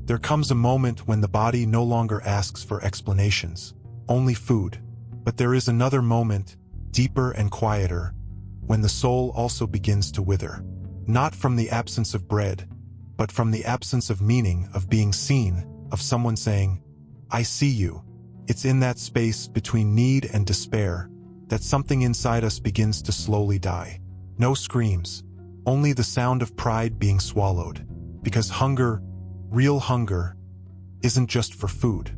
There comes a moment when the body no longer asks for explanations, only food. But there is another moment, deeper and quieter, when the soul also begins to wither. Not from the absence of bread, but from the absence of meaning, of being seen, of someone saying, "I see you." It's in that space between need and despair that something inside us begins to slowly die. No screams, only the sound of pride being swallowed. Because hunger, real hunger, isn't just for food.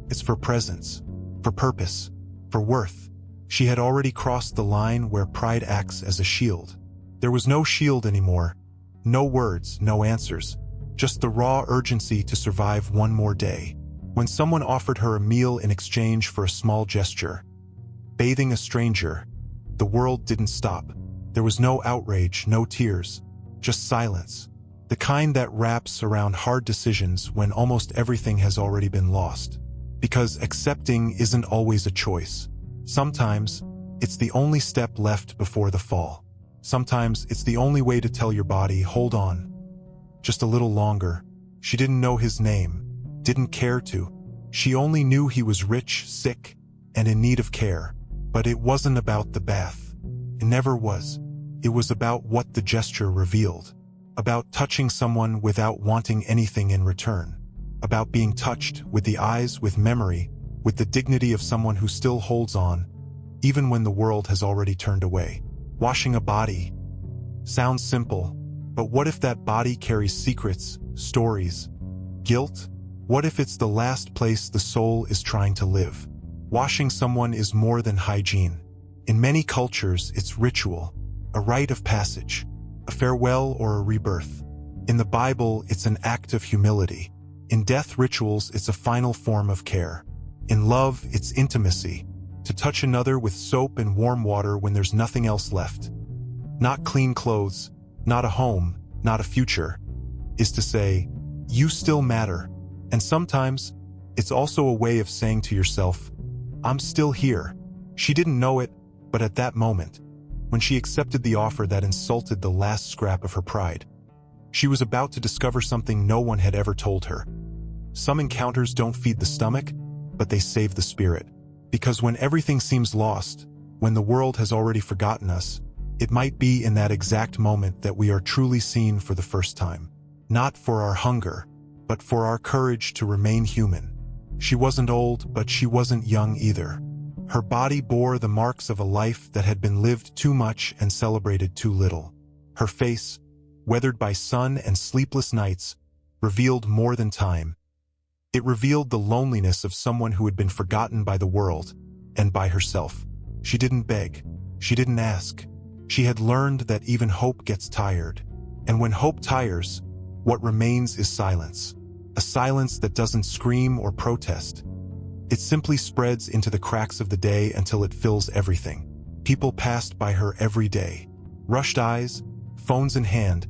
It's for presence, for purpose, for worth. She had already crossed the line where pride acts as a shield. There was no shield anymore. No words, no answers. Just the raw urgency to survive one more day. When someone offered her a meal in exchange for a small gesture, bathing a stranger, the world didn't stop. There was no outrage, no tears, just silence. The kind that wraps around hard decisions when almost everything has already been lost. Because accepting isn't always a choice. Sometimes, it's the only step left before the fall. Sometimes, it's the only way to tell your body, hold on. Just a little longer. She didn't know his name, didn't care to. She only knew he was rich, sick, and in need of care. But it wasn't about the bath. It never was. It was about what the gesture revealed. About touching someone without wanting anything in return. About being touched with the eyes, with memory, with the dignity of someone who still holds on, even when the world has already turned away. Washing a body sounds simple, but what if that body carries secrets, stories, guilt? What if it's the last place the soul is trying to live? Washing someone is more than hygiene. In many cultures, it's ritual, a rite of passage, a farewell or a rebirth. In the Bible, it's an act of humility. In death rituals, it's a final form of care. In love, it's intimacy, to touch another with soap and warm water when there's nothing else left. Not clean clothes, not a home, not a future, is to say, you still matter. And sometimes, it's also a way of saying to yourself, I'm still here. She didn't know it, but at that moment, when she accepted the offer that insulted the last scrap of her pride, she was about to discover something no one had ever told her. Some encounters don't feed the stomach, but they save the spirit. Because when everything seems lost, when the world has already forgotten us, it might be in that exact moment that we are truly seen for the first time. Not for our hunger, but for our courage to remain human. She wasn't old, but she wasn't young either. Her body bore the marks of a life that had been lived too much and celebrated too little. Her face, weathered by sun and sleepless nights, revealed more than time. It revealed the loneliness of someone who had been forgotten by the world and by herself. She didn't beg. She didn't ask. She had learned that even hope gets tired. And when hope tires, what remains is silence. A silence that doesn't scream or protest. It simply spreads into the cracks of the day until it fills everything. People passed by her every day. Rushed eyes, phones in hand,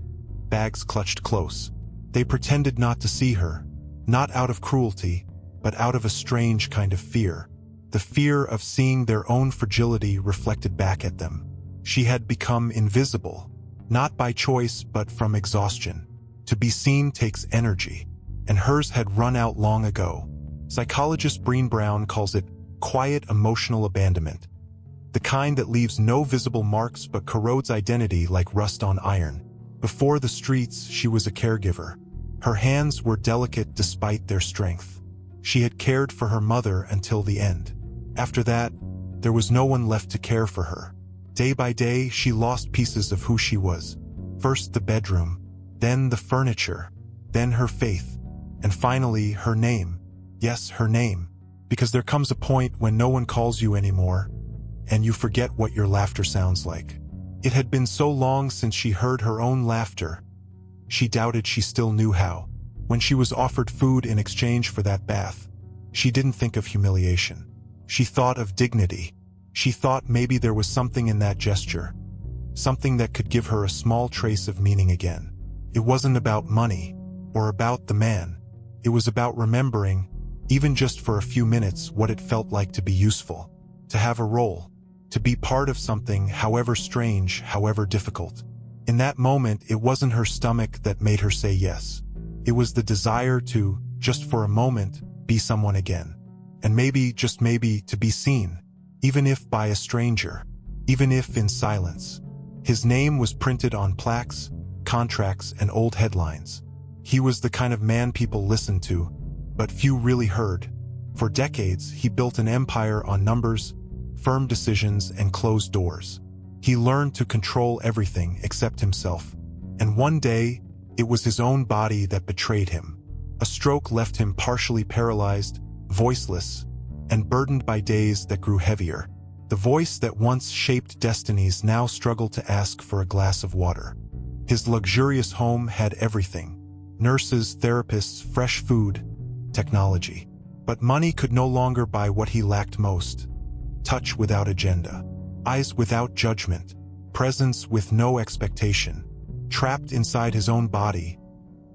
bags clutched close. They pretended not to see her, not out of cruelty, but out of a strange kind of fear. The fear of seeing their own fragility reflected back at them. She had become invisible, not by choice but from exhaustion. To be seen takes energy, and hers had run out long ago. Psychologist Brené Brown calls it quiet emotional abandonment, the kind that leaves no visible marks but corrodes identity like rust on iron. Before the streets, she was a caregiver. Her hands were delicate despite their strength. She had cared for her mother until the end. After that, there was no one left to care for her. Day by day, she lost pieces of who she was. First the bedroom, then the furniture, then her faith, and finally her name. Yes, her name. Because there comes a point when no one calls you anymore, and you forget what your laughter sounds like. It had been so long since she heard her own laughter. She doubted she still knew how. When she was offered food in exchange for that bath, she didn't think of humiliation. She thought of dignity. She thought maybe there was something in that gesture, something that could give her a small trace of meaning again. It wasn't about money or about the man. It was about remembering, even just for a few minutes, what it felt like to be useful, to have a role, to be part of something, however strange, however difficult. In that moment, it wasn't her stomach that made her say yes. It was the desire to just for a moment, be someone again. And maybe, just maybe, to be seen, even if by a stranger, even if in silence. His name was printed on plaques, contracts, and old headlines. He was the kind of man people listened to, but few really heard. For decades, he built an empire on numbers, firm decisions, and closed doors. He learned to control everything except himself. And one day, it was his own body that betrayed him. A stroke left him partially paralyzed, voiceless, and burdened by days that grew heavier. The voice that once shaped destinies now struggled to ask for a glass of water. His luxurious home had everything: nurses, therapists, fresh food, technology. But money could no longer buy what he lacked most: touch without agenda, eyes without judgment, presence with no expectation. Trapped inside his own body,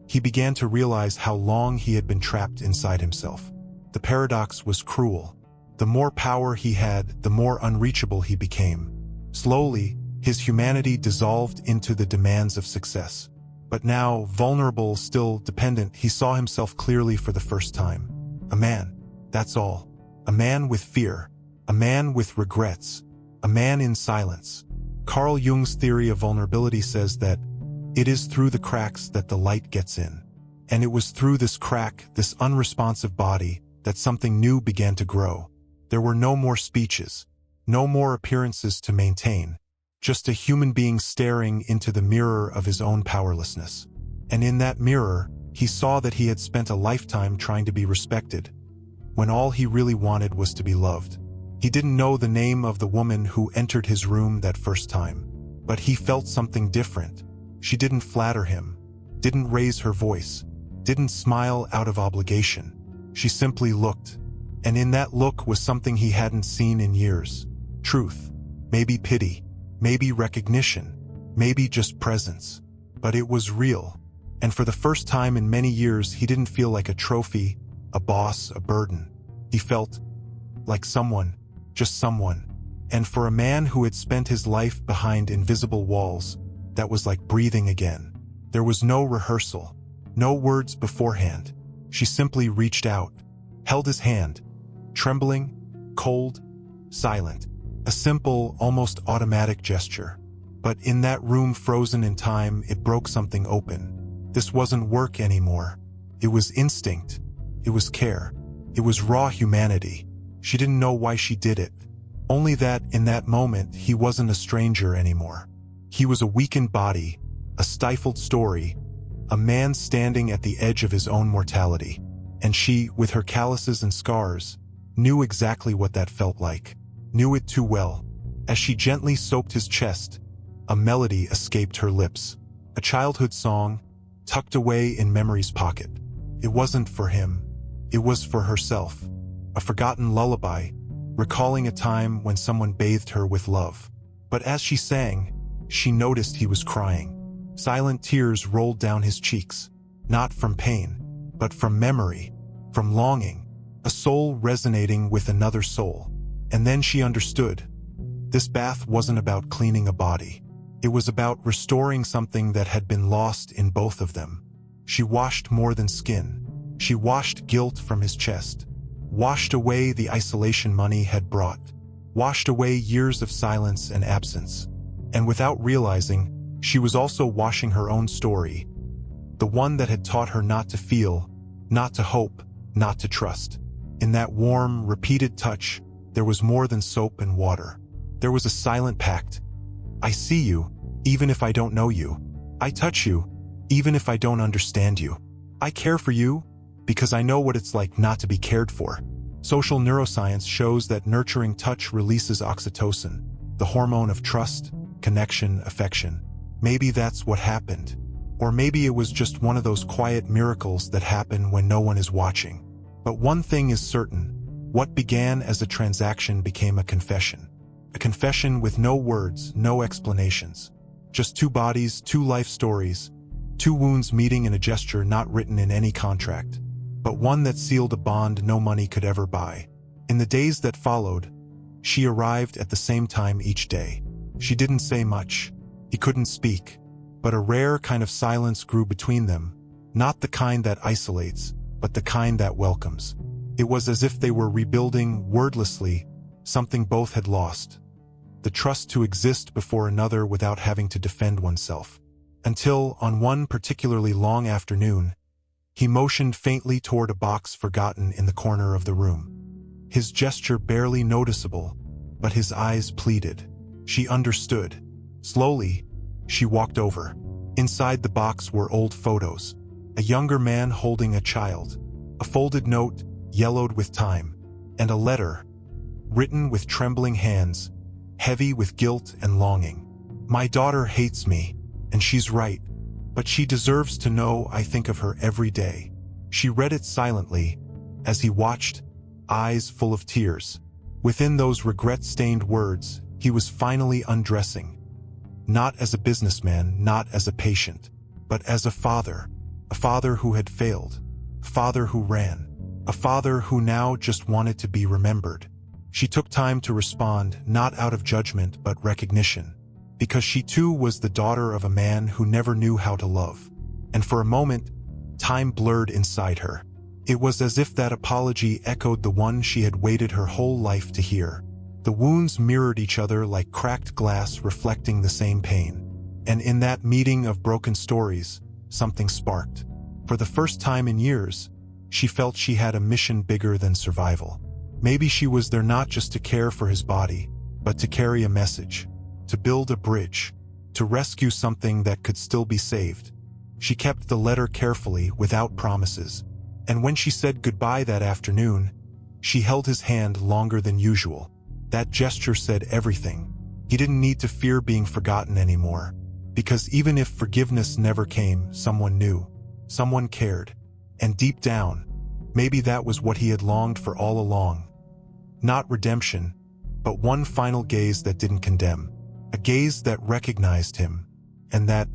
he began to realize how long he had been trapped inside himself. The paradox was cruel. The more power he had, the more unreachable he became. Slowly, his humanity dissolved into the demands of success. But now, vulnerable, still dependent, he saw himself clearly for the first time. A man, that's all. A man with fear. A man with regrets. A man in silence. Carl Jung's theory of vulnerability says that it is through the cracks that the light gets in. And it was through this crack, this unresponsive body, that something new began to grow. There were no more speeches, no more appearances to maintain, just a human being staring into the mirror of his own powerlessness. And in that mirror, he saw that he had spent a lifetime trying to be respected, when all he really wanted was to be loved. He didn't know the name of the woman who entered his room that first time, but he felt something different. She didn't flatter him, didn't raise her voice, didn't smile out of obligation. She simply looked, and in that look was something he hadn't seen in years. Truth, maybe pity, maybe recognition, maybe just presence. But it was real, and for the first time in many years he didn't feel like a trophy, a boss, a burden. He felt like someone, just someone. And for a man who had spent his life behind invisible walls, that was like breathing again. There was no rehearsal, no words beforehand. She simply reached out, held his hand, trembling, cold, silent. A simple, almost automatic gesture. But in that room frozen in time, it broke something open. This wasn't work anymore. It was instinct. It was care. It was raw humanity. She didn't know why she did it. Only that in that moment, he wasn't a stranger anymore. He was a weakened body, a stifled story, a man standing at the edge of his own mortality. And she, with her calluses and scars, knew exactly what that felt like. Knew it too well. As she gently soaped his chest, a melody escaped her lips. A childhood song, tucked away in memory's pocket. It wasn't for him. It was for herself. A forgotten lullaby, recalling a time when someone bathed her with love. But as she sang, she noticed he was crying. Silent tears rolled down his cheeks, not from pain, but from memory, from longing, a soul resonating with another soul. And then she understood. This bath wasn't about cleaning a body. It was about restoring something that had been lost in both of them. She washed more than skin. She washed guilt from his chest, washed away the isolation money had brought, washed away years of silence and absence. And without realizing, she was also washing her own story, the one that had taught her not to feel, not to hope, not to trust. In that warm, repeated touch, there was more than soap and water. There was a silent pact. I see you, even if I don't know you. I touch you, even if I don't understand you. I care for you, because I know what it's like not to be cared for. Social neuroscience shows that nurturing touch releases oxytocin, the hormone of trust, connection, affection. Maybe that's what happened. Or maybe it was just one of those quiet miracles that happen when no one is watching. But one thing is certain. What began as a transaction became a confession. A confession with no words, no explanations. Just two bodies, two life stories, two wounds meeting in a gesture not written in any contract, but one that sealed a bond no money could ever buy. In the days that followed, she arrived at the same time each day. She didn't say much. He couldn't speak. But a rare kind of silence grew between them, not the kind that isolates, but the kind that welcomes. It was as if they were rebuilding, wordlessly, something both had lost. The trust to exist before another without having to defend oneself. Until, on one particularly long afternoon, he motioned faintly toward a box forgotten in the corner of the room. His gesture barely noticeable, but his eyes pleaded. She understood. Slowly, she walked over. Inside the box were old photos. A younger man holding a child, a folded note, yellowed with time, and a letter, written with trembling hands, heavy with guilt and longing. My daughter hates me, and she's right, but she deserves to know I think of her every day. She read it silently, as he watched, eyes full of tears. Within those regret-stained words, he was finally undressing. Not as a businessman, not as a patient, but as a father who had failed, a father who ran, a father who now just wanted to be remembered. She took time to respond, not out of judgment but recognition, because she too was the daughter of a man who never knew how to love. And for a moment, time blurred inside her. It was as if that apology echoed the one she had waited her whole life to hear. The wounds mirrored each other like cracked glass reflecting the same pain. And in that meeting of broken stories, something sparked. For the first time in years, she felt she had a mission bigger than survival. Maybe she was there not just to care for his body, but to carry a message, to build a bridge, to rescue something that could still be saved. She kept the letter carefully, without promises. And when she said goodbye that afternoon, she held his hand longer than usual. That gesture said everything. He didn't need to fear being forgotten anymore, because even if forgiveness never came, someone knew, someone cared. And deep down, maybe that was what he had longed for all along. Not redemption, but one final gaze that didn't condemn, a gaze that recognized him, and that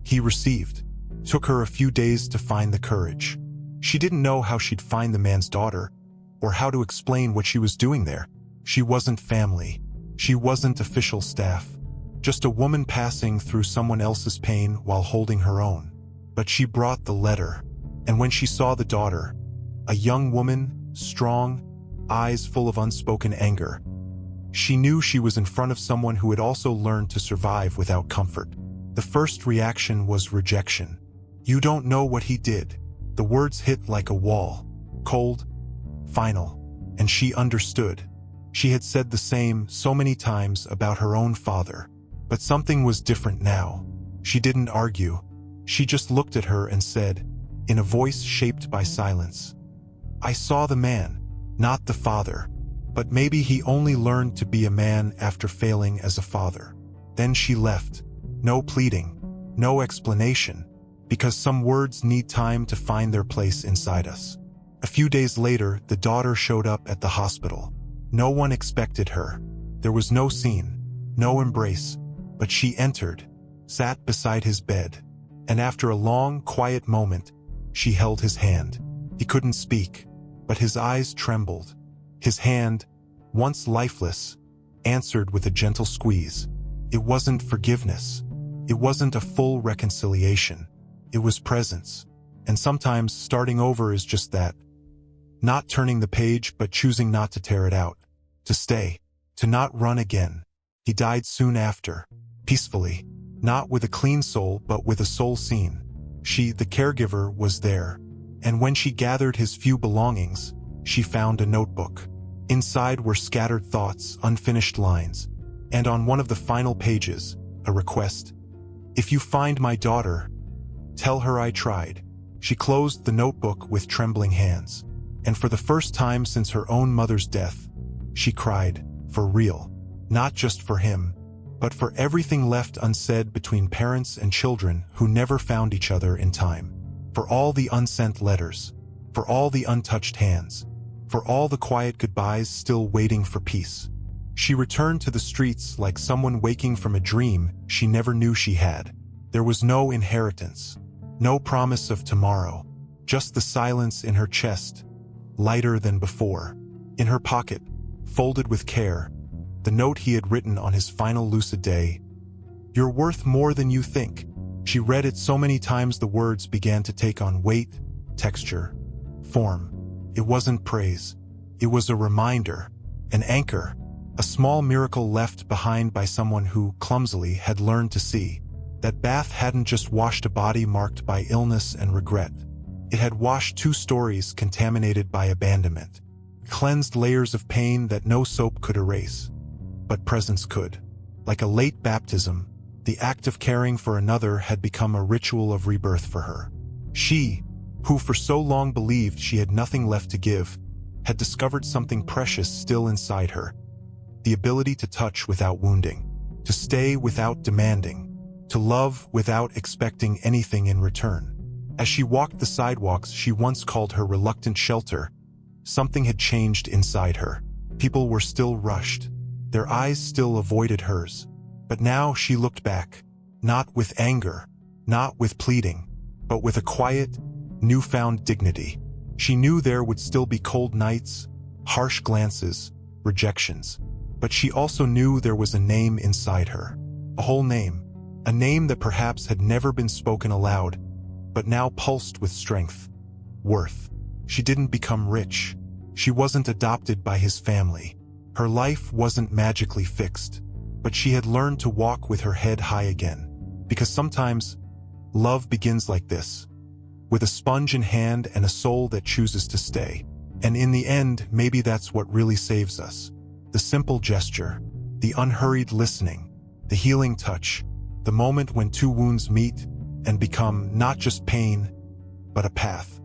he received. Took her a few days to find the courage. She didn't know how she'd find the man's daughter, or how to explain what she was doing there. She wasn't family. She wasn't official staff. Just a woman passing through someone else's pain while holding her own. But she brought the letter. And when she saw the daughter, a young woman, strong, eyes full of unspoken anger, she knew she was in front of someone who had also learned to survive without comfort. The first reaction was rejection. You don't know what he did. The words hit like a wall. Cold, final. And she understood. She had said the same so many times about her own father. But something was different now. She didn't argue. She just looked at her and said, in a voice shaped by silence, I saw the man, not the father. But maybe he only learned to be a man after failing as a father. Then she left. No pleading, no explanation, because some words need time to find their place inside us. A few days later, the daughter showed up at the hospital. No one expected her. There was no scene, no embrace, but she entered, sat beside his bed, and after a long, quiet moment, she held his hand. He couldn't speak, but his eyes trembled. His hand, once lifeless, answered with a gentle squeeze. It wasn't forgiveness. It wasn't a full reconciliation. It was presence. And sometimes starting over is just that. Not turning the page, but choosing not to tear it out. To stay. To not run again. He died soon after. Peacefully. Not with a clean soul, but with a soul seen. She, the caregiver, was there. And when she gathered his few belongings, she found a notebook. Inside were scattered thoughts, unfinished lines. And on one of the final pages, a request. If you find my daughter, tell her I tried. She closed the notebook with trembling hands. And for the first time since her own mother's death, she cried, for real. Not just for him, but for everything left unsaid between parents and children who never found each other in time. For all the unsent letters. For all the untouched hands. For all the quiet goodbyes still waiting for peace. She returned to the streets like someone waking from a dream she never knew she had. There was no inheritance, no promise of tomorrow, just the silence in her chest, lighter than before. In her pocket, folded with care, the note he had written on his final lucid day. You're worth more than you think. She read it so many times the words began to take on weight, texture, form. It wasn't praise. It was a reminder, an anchor, a small miracle left behind by someone who, clumsily, had learned to see. That bath hadn't just washed a body marked by illness and regret. It had washed 2 stories contaminated by abandonment, cleansed layers of pain that no soap could erase. But presence could. Like a late baptism, the act of caring for another had become a ritual of rebirth for her. She, who for so long believed she had nothing left to give, had discovered something precious still inside her. The ability to touch without wounding, to stay without demanding, to love without expecting anything in return. As she walked the sidewalks she once called her reluctant shelter, something had changed inside her. People were still rushed. Their eyes still avoided hers. But now she looked back, not with anger, not with pleading, but with a quiet, newfound dignity. She knew there would still be cold nights, harsh glances, rejections. But she also knew there was a name inside her. A whole name. A name that perhaps had never been spoken aloud, but now pulsed with strength. Worth. She didn't become rich. She wasn't adopted by his family. Her life wasn't magically fixed. But she had learned to walk with her head high again. Because sometimes, love begins like this. With a sponge in hand and a soul that chooses to stay. And in the end, maybe that's what really saves us. The simple gesture, the unhurried listening, the healing touch, the moment when 2 wounds meet and become not just pain, but a path.